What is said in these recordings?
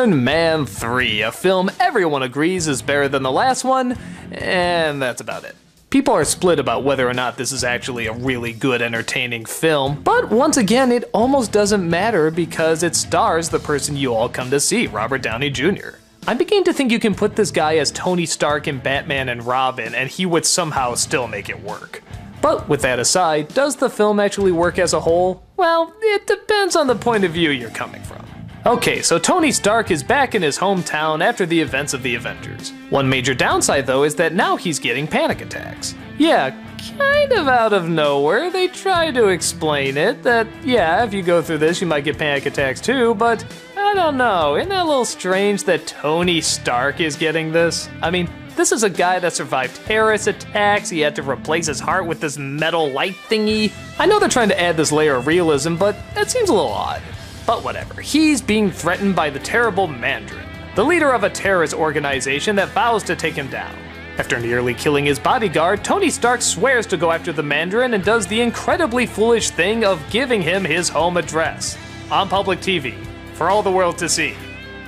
Iron Man 3, a film everyone agrees is better than the last one, and that's about it. People are split about whether or not this is actually a really good, entertaining film, but once again, it almost doesn't matter because it stars the person you all come to see, Robert Downey Jr. I'm beginning to think you can put this guy as Tony Stark in Batman and Robin, and he would somehow still make it work. But with that aside, does the film actually work as a whole? Well, it depends on the point of view you're coming from. Okay, so Tony Stark is back in his hometown after the events of the Avengers. One major downside though is that now he's getting panic attacks. Yeah, kind of out of nowhere, they try to explain it, that yeah, if you go through this you might get panic attacks too, but I don't know, isn't that a little strange that Tony Stark is getting this? I mean, this is a guy that survived terrorist attacks, he had to replace his heart with this metal light thingy. I know they're trying to add this layer of realism, but that seems a little odd. But whatever, he's being threatened by the terrible Mandarin, the leader of a terrorist organization that vows to take him down. After nearly killing his bodyguard, Tony Stark swears to go after the Mandarin and does the incredibly foolish thing of giving him his home address on public TV for all the world to see,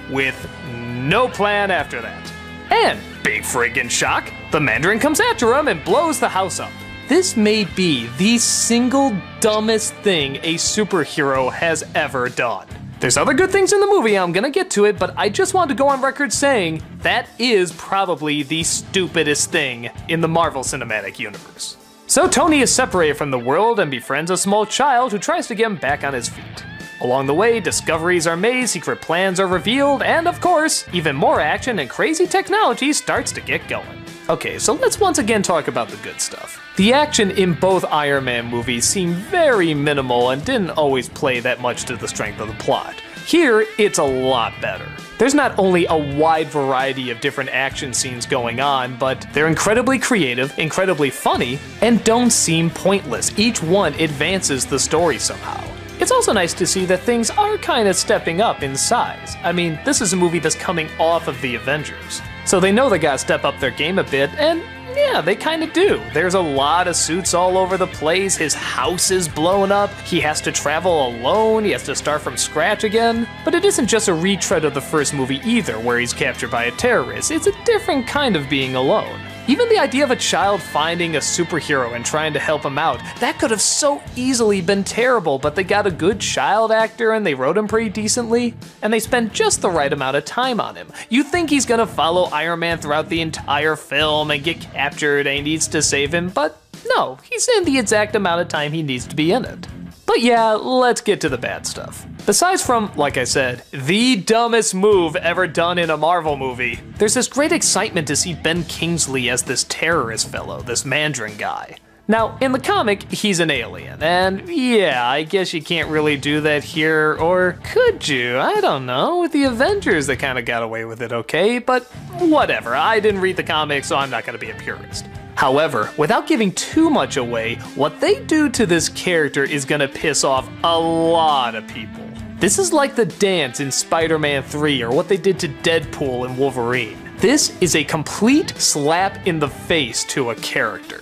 with no plan after that. And, big friggin' shock, the Mandarin comes after him and blows the house up. This may be the single dumbest thing a superhero has ever done. There's other good things in the movie, I'm gonna get to it, but I just wanted to go on record saying that is probably the stupidest thing in the Marvel Cinematic Universe. So Tony is separated from the world and befriends a small child who tries to get him back on his feet. Along the way, discoveries are made, secret plans are revealed, and of course, even more action and crazy technology starts to get going. Okay, so let's once again talk about the good stuff. The action in both Iron Man movies seemed very minimal and didn't always play that much to the strength of the plot. Here, it's a lot better. There's not only a wide variety of different action scenes going on, but they're incredibly creative, incredibly funny, and don't seem pointless. Each one advances the story somehow. It's also nice to see that things are kind of stepping up in size. I mean, this is a movie that's coming off of the Avengers, so they know they gotta step up their game a bit, and yeah, they kind of do. There's a lot of suits all over the place, his house is blown up, he has to travel alone, he has to start from scratch again. But it isn't just a retread of the first movie either, where he's captured by a terrorist, it's a different kind of being alone. Even the idea of a child finding a superhero and trying to help him out, that could have so easily been terrible, but they got a good child actor and they wrote him pretty decently, and they spent just the right amount of time on him. You think he's gonna follow Iron Man throughout the entire film and get captured and he needs to save him, but no, he's in the exact amount of time he needs to be in it. But yeah, let's get to the bad stuff. Besides from, like I said, the dumbest move ever done in a Marvel movie, there's this great excitement to see Ben Kingsley as this terrorist fellow, this Mandarin guy. Now, in the comic, he's an alien, and yeah, I guess you can't really do that here, or could you? I don't know, with the Avengers they kinda got away with it okay, but whatever, I didn't read the comics, so I'm not gonna be a purist. However, without giving too much away, what they do to this character is gonna piss off a lot of people. This is like the dance in Spider-Man 3 or what they did to Deadpool and Wolverine. This is a complete slap in the face to a character.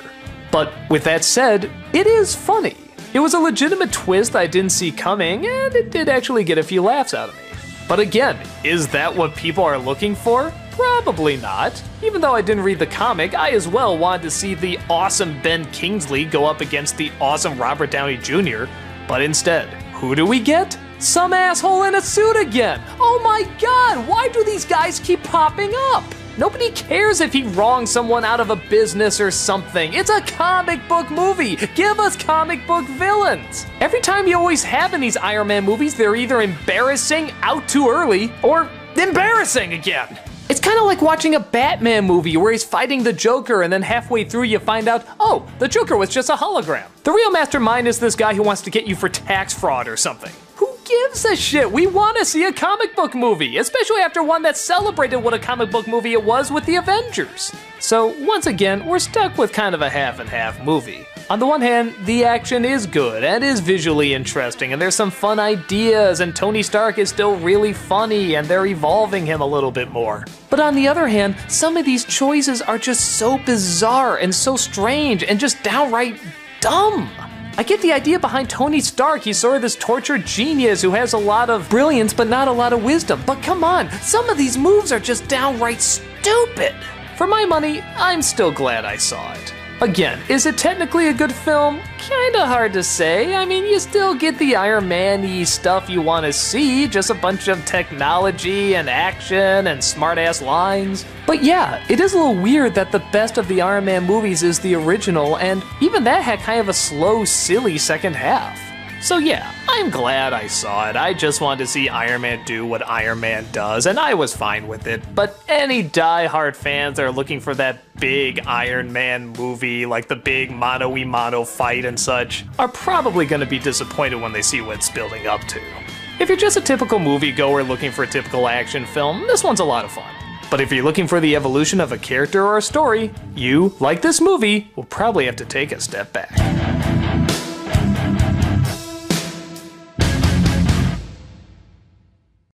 But with that said, it is funny. It was a legitimate twist I didn't see coming, and it did actually get a few laughs out of me. But again, is that what people are looking for? Probably not. Even though I didn't read the comic, I as well wanted to see the awesome Ben Kingsley go up against the awesome Robert Downey Jr., but instead, who do we get? Some asshole in a suit again! Oh my god, why do these guys keep popping up? Nobody cares if he wrongs someone out of a business or something. It's a comic book movie. Give us comic book villains. Every time you always have in these Iron Man movies, they're either embarrassing, out too early, or embarrassing again. It's kind of like watching a Batman movie where he's fighting the Joker and then halfway through you find out, oh, the Joker was just a hologram. The real mastermind is this guy who wants to get you for tax fraud or something. Who gives a shit? We want to see a comic book movie, especially after one that celebrated what a comic book movie it was with the Avengers. So once again, we're stuck with kind of a half and half movie. On the one hand, the action is good and is visually interesting and there's some fun ideas and Tony Stark is still really funny and they're evolving him a little bit more. But on the other hand, some of these choices are just so bizarre and so strange and just downright dumb. I get the idea behind Tony Stark. He's sort of this tortured genius who has a lot of brilliance but not a lot of wisdom. But come on, some of these moves are just downright stupid. For my money, I'm still glad I saw it. Again, is it technically a good film? Kinda hard to say. I mean, you still get the Iron Man-y stuff you want to see, just a bunch of technology and action and smart-ass lines. But yeah, it is a little weird that the best of the Iron Man movies is the original, and even that had kind of a slow, silly second half. So yeah, I'm glad I saw it. I just wanted to see Iron Man do what Iron Man does, and I was fine with it. But any die-hard fans that are looking for that big Iron Man movie, like the big mano-y-mano fight and such, are probably gonna be disappointed when they see what it's building up to. If you're just a typical moviegoer looking for a typical action film, this one's a lot of fun. But if you're looking for the evolution of a character or a story, you, like this movie, will probably have to take a step back.